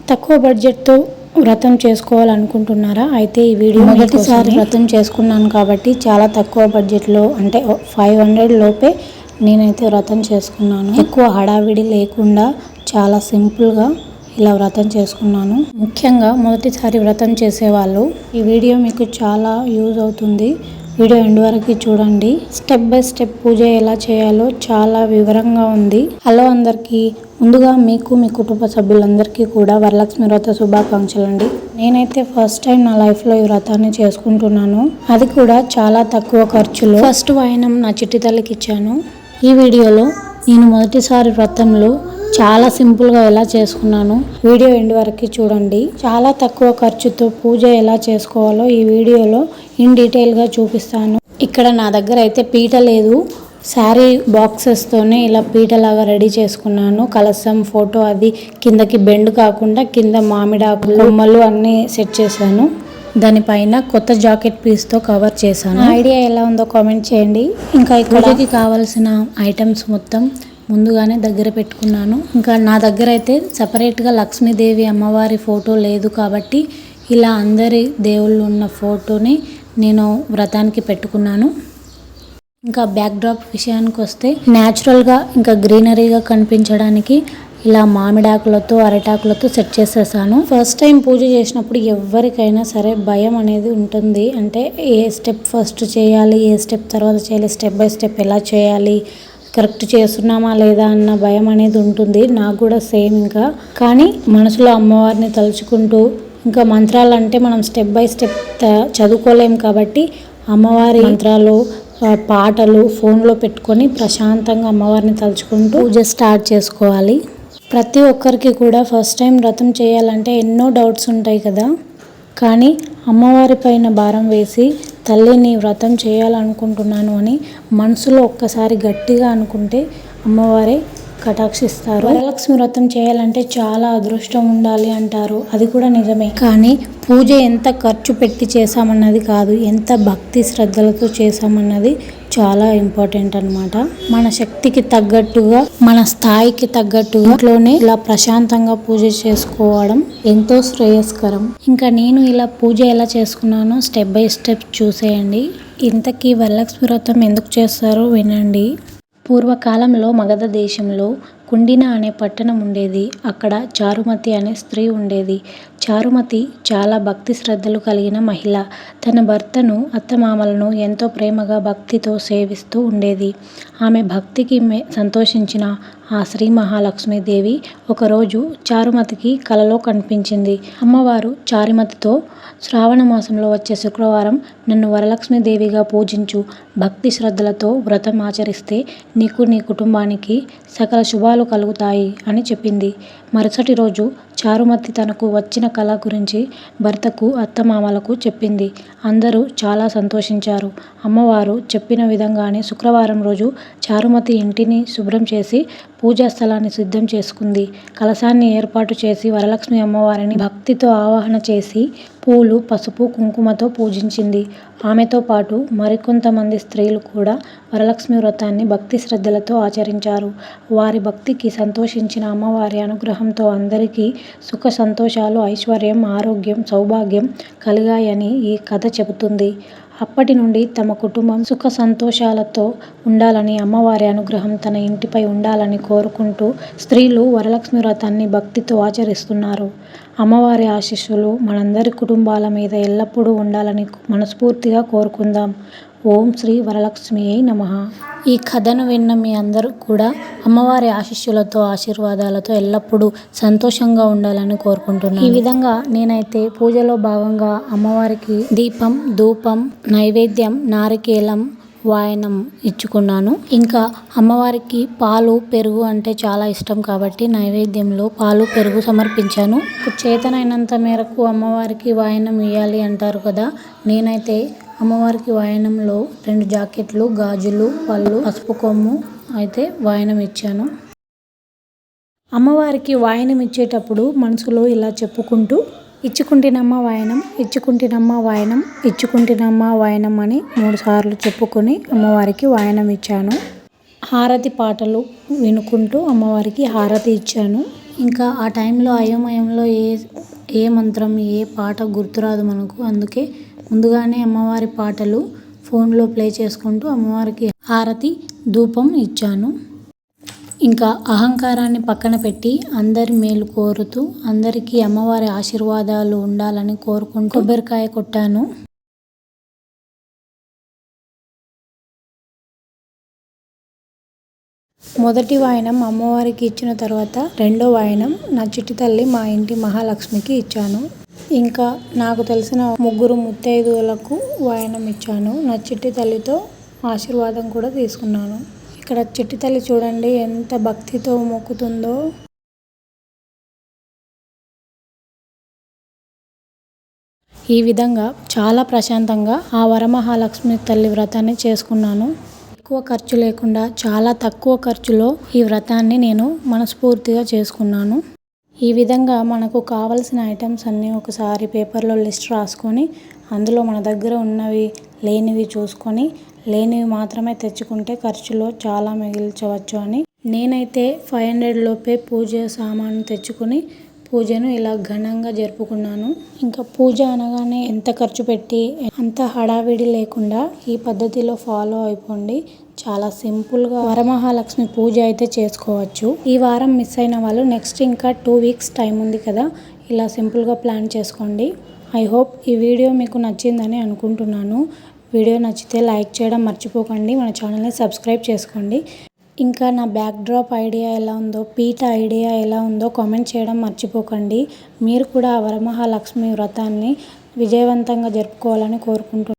తక్కువ బడ్జెట్తో వ్రతం చేసుకోవాలనుకుంటున్నారా? అయితే ఈ వీడియో మొదటిసారి వ్రతం చేసుకున్నాను కాబట్టి చాలా తక్కువ బడ్జెట్లో అంటే 500 లోపే నేనైతే వ్రతం చేసుకున్నాను. ఎక్కువ హడావిడి లేకుండా చాలా సింపుల్గా ఇలా వ్రతం చేసుకున్నాను. ముఖ్యంగా మొదటిసారి వ్రతం చేసేవాళ్ళు ఈ వీడియో మీకు చాలా యూజ్ అవుతుంది. వీడియో ఎండ్ వరకు చూడండి. స్టెప్ బై స్టెప్ పూజ ఎలా చేయాలో చాలా వివరంగా ఉంది. హలో అందరికీ, ముందుగా మీకు మీ కుటుంబ సభ్యులందరికీ కూడా వరలక్ష్మి వ్రత శుభాకాంక్షలు అండి. నేనైతే ఫస్ట్ టైం నా లైఫ్లో ఈ వ్రతాన్ని చేసుకుంటున్నాను. అది కూడా చాలా తక్కువ ఖర్చులో. ఫస్ట్ వాయనం నా చిట్టి తల్లికి ఇచ్చాను. ఈ వీడియోలో నేను మొదటిసారి వ్రతంలో చాలా సింపుల్గా ఎలా చేసుకున్నాను వీడియో ఎండ్ వరకు చూడండి. చాలా తక్కువ ఖర్చుతో పూజ ఎలా చేసుకోవాలో ఈ వీడియోలో ఇన్ డీటెయిల్గా చూపిస్తాను. ఇక్కడ నా దగ్గర అయితే పీట లేదు, శారీ బాక్సెస్తోనే ఇలా పీటలాగా రెడీ చేసుకున్నాను. కలసం ఫోటో అది కిందకి బెండ్ కాకుండా కింద మామిడాకులు కొమ్మలు అన్నీ సెట్ చేశాను. దానిపైన కొత్త జాకెట్ పీస్తో కవర్ చేశాను. ఐడియా ఎలా ఉందో కామెంట్ చేయండి. ఇంకా ఇక్కడికి కావాల్సిన ఐటమ్స్ మొత్తం ముందుగానే దగ్గర పెట్టుకున్నాను. ఇంకా నా దగ్గర అయితే సపరేట్గా లక్ష్మీదేవి అమ్మవారి ఫోటో లేదు కాబట్టి ఇలా అందరి దేవుళ్ళు ఉన్న ఫోటోని నేను వ్రతానికి పెట్టుకున్నాను. ఇంకా బ్యాక్ డ్రాప్ విషయానికి వస్తే న్యాచురల్గా ఇంకా గ్రీనరీగా కనిపించడానికి ఇలా మామిడాకులతో అరటాకులతో సెట్ చేసేసాను. ఫస్ట్ టైం పూజ చేసినప్పుడు ఎవరికైనా సరే భయం అనేది ఉంటుంది. అంటే ఏ స్టెప్ ఫస్ట్ చేయాలి, ఏ స్టెప్ తర్వాత చేయాలి, స్టెప్ బై స్టెప్ ఎలా చేయాలి, కరెక్ట్ చేస్తున్నామా లేదా అన్న భయం అనేది ఉంటుంది. నాకు కూడా సేమ్. ఇంకా కానీ మనసులో అమ్మవారిని తలుచుకుంటూ ఇంకా మంత్రాలు అంటే మనం స్టెప్ బై స్టెప్ చదువుకోలేం కాబట్టి అమ్మవారి మంత్రాలు పాటలు ఫోన్లో పెట్టుకొని ప్రశాంతంగా అమ్మవారిని తలుచుకుంటూ పూజ స్టార్ట్ చేసుకోవాలి. ప్రతి ఒక్కరికి కూడా ఫస్ట్ టైం వ్రతం చేయాలంటే ఎన్నో డౌట్స్ ఉంటాయి కదా. కానీ అమ్మవారి పైన భారం వేసి తల్లిని వ్రతం చేయాలనుకుంటున్నాను అని మనసులో ఒక్కసారి గట్టిగా అనుకుంటే అమ్మవారే కటాక్షిస్తారు. వరలక్ష్మి వ్రతం చేయాలంటే చాలా అదృష్టం ఉండాలి అంటారు. అది కూడా నిజమే. కానీ పూజ ఎంత ఖర్చు పెట్టి చేసామన్నది కాదు, ఎంత భక్తి శ్రద్ధలతో చేసామన్నది చాలా ఇంపార్టెంట్ అన్నమాట. మన శక్తికి తగ్గట్టుగా మన స్థాయికి తగ్గట్టుగా ఇంట్లోనే ఇలా ప్రశాంతంగా పూజ చేసుకోవడం ఎంతో శ్రేయస్కరం. ఇంకా నేను ఇలా పూజ ఎలా చేసుకున్నానో స్టెప్ బై స్టెప్ చూసేయండి. ఇంతకీ వరలక్ష్మి వ్రతం ఎందుకు చేస్తారో వినండి. పూర్వకాలంలో మగధ దేశంలో కుండిన అనే పట్టణం ఉండేది. అక్కడ చారుమతి అనే స్త్రీ ఉండేది. చారుమతి చాలా భక్తి శ్రద్ధలు కలిగిన మహిళ. తన భర్తను అత్తమామలను ఎంతో ప్రేమగా భక్తితో సేవిస్తూ ఉండేది. ఆమె భక్తికి సంతోషించిన ఆ శ్రీ మహాలక్ష్మీదేవి ఒకరోజు చారుమతికి కలలో కనిపించింది. అమ్మవారు చారుమతితో, శ్రావణ మాసంలో వచ్చే శుక్రవారం నన్ను వరలక్ష్మీదేవిగా పూజించు, భక్తి శ్రద్ధలతో వ్రతం ఆచరిస్తే నీకు నీ కుటుంబానికి సకల శుభాలు కలుగుతాయి అని చెప్పింది. మరుసటి రోజు చారుమతి తనకు వచ్చిన కళ గురించి భర్తకు అత్తమామలకు చెప్పింది. అందరూ చాలా సంతోషించారు. అమ్మవారు చెప్పిన విధంగానే శుక్రవారం రోజు చారుమతి ఇంటిని శుభ్రం చేసి పూజా స్థలాన్ని సిద్ధం చేసుకుంది. కలశాన్ని ఏర్పాటు చేసి వరలక్ష్మి అమ్మవారిని భక్తితో ఆవాహన చేసి పూలు, పసుపు, కుంకుమతో పూజించింది. ఆమెతో పాటు మరికొంతమంది స్త్రీలు కూడా వరలక్ష్మి వ్రతాన్ని భక్తి శ్రద్ధలతో ఆచరించారు. వారి భక్తికి సంతోషించిన అమ్మవారి అనుగ్రహంతో అందరికీ సుఖ సంతోషాలు, ఐశ్వర్యం, ఆరోగ్యం, సౌభాగ్యం కలిగాయని ఈ కథ చెబుతుంది. అప్పటి నుండి తమ కుటుంబం సుఖ సంతోషాలతో ఉండాలని, అమ్మవారి అనుగ్రహం తన ఇంటిపై ఉండాలని కోరుకుంటూ స్త్రీలు వరలక్ష్మి వ్రతాన్ని భక్తితో ఆచరిస్తున్నారు. అమ్మవారి ఆశీస్సులు మనందరి కుటుంబాల మీద ఎల్లప్పుడూ ఉండాలని మనస్ఫూర్తిగా కోరుకుందాం. ఓం శ్రీ వరలక్ష్మియై నమః. ఈ కథను విన్న మీ అందరూ కూడా అమ్మవారి ఆశీస్సులతో, ఆశీర్వాదాలతో ఎల్లప్పుడూ సంతోషంగా ఉండాలని కోరుకుంటున్నాను. ఈ విధంగా నేనైతే పూజలో భాగంగా అమ్మవారికి దీపం, ధూపం, నైవేద్యం, నారికేలం, వాయనం ఇచ్చుకున్నాను. ఇంకా అమ్మవారికి పాలు, పెరుగు అంటే చాలా ఇష్టం కాబట్టి నైవేద్యంలో పాలు, పెరుగు సమర్పించాను. చేతనైనంత మేరకు అమ్మవారికి వాయనం ఇవ్వాలి అంటారు కదా. నేనైతే అమ్మవారికి వాయనంలో 2 జాకెట్లు, గాజులు, పళ్ళు, పసుపు కొమ్ము అయితే వాయనం ఇచ్చాను. అమ్మవారికి వాయనం ఇచ్చేటప్పుడు మనసులో ఇలా చెప్పుకుంటూ ఇచ్చుకుంటినమ్మ వాయనం, ఇచ్చుకుంటినమ్మ వాయనం, ఇచ్చుకుంటినమ్మ వాయనం అని 3 సార్లు చెప్పుకొని అమ్మవారికి వాయనం ఇచ్చాను. హారతి పాటలు వినుకుంటూ అమ్మవారికి హారతి ఇచ్చాను. ఇంకా ఆ టైంలో అయోమయంలో ఏ మంత్రం ఏ పాట గుర్తురాదు మనకు. అందుకే ముందుగానే అమ్మవారి పాటలు ఫోన్లో ప్లే చేసుకుంటూ అమ్మవారికి హారతి ధూపం ఇచ్చాను. ఇంకా అహంకారాన్ని పక్కన పెట్టి అందరి మేలు కోరుతూ అందరికీ అమ్మవారి ఆశీర్వాదాలు ఉండాలని కోరుకుంటూ కొబ్బరికాయ కొట్టాను. మొదటి వాయనం అమ్మవారికి ఇచ్చిన తర్వాత రెండో వాయనం నా చిట్టి తల్లి మా ఇంటి మహాలక్ష్మికి ఇచ్చాను. ఇంకా నాకు తెలిసిన 3 ముత్తైదువులకు వాయనం ఇచ్చాను. నా చిట్టి తల్లితో ఆశీర్వాదం కూడా తీసుకున్నాను. ఇక్కడ చిట్టి తల్లి చూడండి ఎంత భక్తితో మొక్కుతుందో. ఈ విధంగా చాలా ప్రశాంతంగా ఆ వరమహాలక్ష్మి తల్లి వ్రతాన్ని చేసుకున్నాను. ఎక్కువ ఖర్చు లేకుండా చాలా తక్కువ ఖర్చులో ఈ వ్రతాన్ని నేను మనస్ఫూర్తిగా చేసుకున్నాను. ఈ విధంగా మనకు కావలసిన ఐటమ్స్ అన్నీ ఒకసారి పేపర్లో లిస్ట్ రాసుకొని అందులో మన దగ్గర ఉన్నవి లేనివి చూసుకొని లేనివి మాత్రమే తెచ్చుకుంటే ఖర్చులో చాలా మిగిల్చవచ్చు అని నేనైతే 500 లోపే పూజ సామాను తెచ్చుకొని పూజను ఇలా ఘనంగా జరుపుకున్నాను. ఇంకా పూజ అనగానే ఎంత ఖర్చు పెట్టి అంత హడావిడి లేకుండా ఈ పద్ధతిలో ఫాలో అయిపోండి. చాలా సింపుల్గా వరమహాలక్ష్మి పూజ అయితే చేసుకోవచ్చు. ఈ వారం మిస్ అయిన వాళ్ళు నెక్స్ట్ ఇంకా 2 వీక్స్ టైం ఉంది కదా, ఇలా సింపుల్గా ప్లాన్ చేసుకోండి. ఐ హోప్ ఈ వీడియో మీకు నచ్చిందని అనుకుంటున్నాను. వీడియో నచ్చితే లైక్ చేయడం మర్చిపోకండి. మన ఛానల్ని సబ్స్క్రైబ్ చేసుకోండి. ఇంకా నా బ్యాక్ డ్రాప్ ఐడియా ఎలా ఉందో, పీట ఐడియా ఎలా ఉందో కామెంట్ చేయడం మర్చిపోకండి. మీరు కూడా వరమహాలక్ష్మి వ్రతాన్ని విజయవంతంగా జరుపుకోవాలని కోరుకుంటున్నాను.